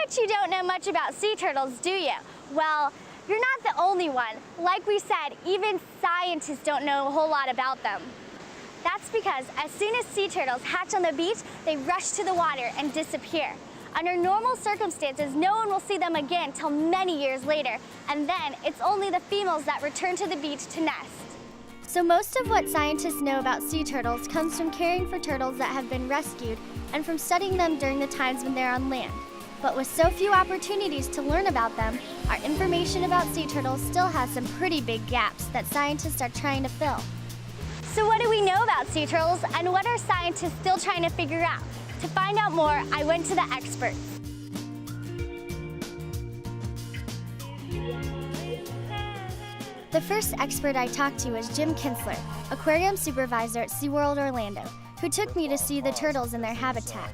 bet you don't know much about sea turtles, do you? Well, you're not the only one. Like we said, even scientists don't know a whole lot about them. That's because as soon as sea turtles hatch on the beach, they rush to the water and disappear. Under normal circumstances, no one will see them again till many years later, and then it's only the females that return to the beach to nest. So most of what scientists know about sea turtles comes from caring for turtles that have been rescued and from studying them during the times when they're on land. But with so few opportunities to learn about them, our information about sea turtles still has some pretty big gaps that scientists are trying to fill. So what do we know about sea turtles, and what are scientists still trying to figure out? To find out more, I went to the experts. The first expert I talked to was Jim Kinsler, aquarium supervisor at SeaWorld Orlando, who took me to see the turtles in their habitat.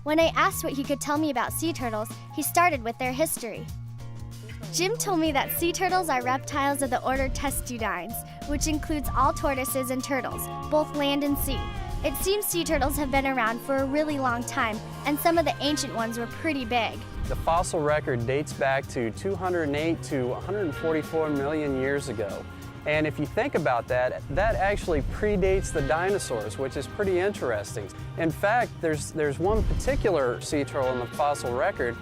When I asked what he could tell me about sea turtles, he started with their history. Jim told me that sea turtles are reptiles of the order Testudines, which includes all tortoises and turtles, both land and sea. It seems sea turtles have been around for a really long time, and some of the ancient ones were pretty big. The fossil record dates back to 208 to 144 million years ago. And if you think about that, that actually predates the dinosaurs, which is pretty interesting. In fact, there's one particular sea turtle in the fossil record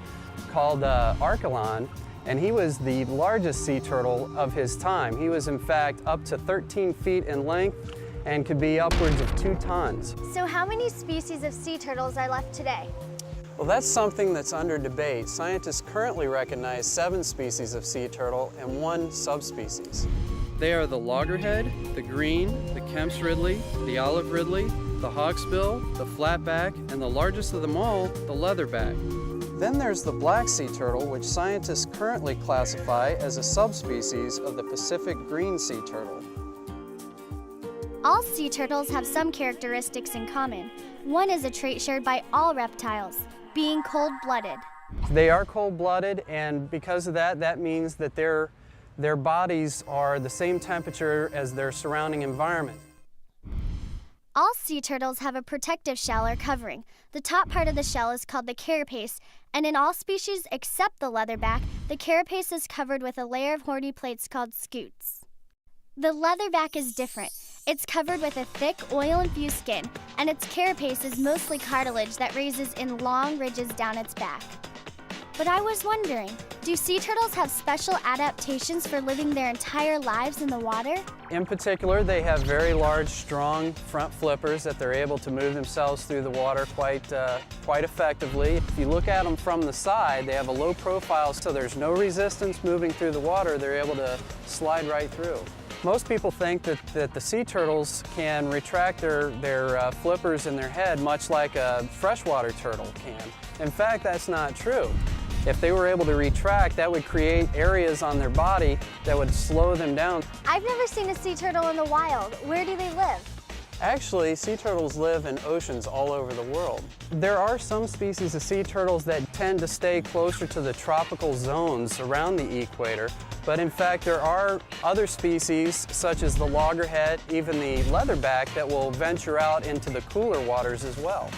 called Archelon, and he was the largest sea turtle of his time. He was in fact up to 13 feet in length and could be upwards of 2 tons. So how many species of sea turtles are left today? Well, that's something that's under debate. Scientists currently recognize 7 species of sea turtle and 1 subspecies. They are the loggerhead, the green, the Kemp's ridley, the olive ridley, the hawksbill, the flatback, and the largest of them all, the leatherback. Then there's the black sea turtle, which scientists currently classify as a subspecies of the Pacific green sea turtle. All sea turtles have some characteristics in common. One is a trait shared by all reptiles, being cold-blooded. They are cold-blooded, and because of that, that means that their bodies are the same temperature as their surrounding environment. All sea turtles have a protective shell or covering. The top part of the shell is called the carapace, and in all species except the leatherback, the carapace is covered with a layer of horny plates called scutes. The leatherback is different. It's covered with a thick, oil-infused skin, and its carapace is mostly cartilage that raises in long ridges down its back. But I was wondering, do sea turtles have special adaptations for living their entire lives in the water? In particular, they have very large, strong front flippers that they're able to move themselves through the water quite effectively. If you look at them from the side, they have a low profile, so there's no resistance moving through the water. They're able to slide right through. Most people think that the sea turtles can retract their flippers in their head much like a freshwater turtle can. In fact, that's not true. If they were able to retract, that would create areas on their body that would slow them down. I've never seen a sea turtle in the wild. Where do they live? Actually, sea turtles live in oceans all over the world. There are some species of sea turtles that tend to stay closer to the tropical zones around the equator, but in fact there are other species such as the loggerhead, even the leatherback, that will venture out into the cooler waters as well.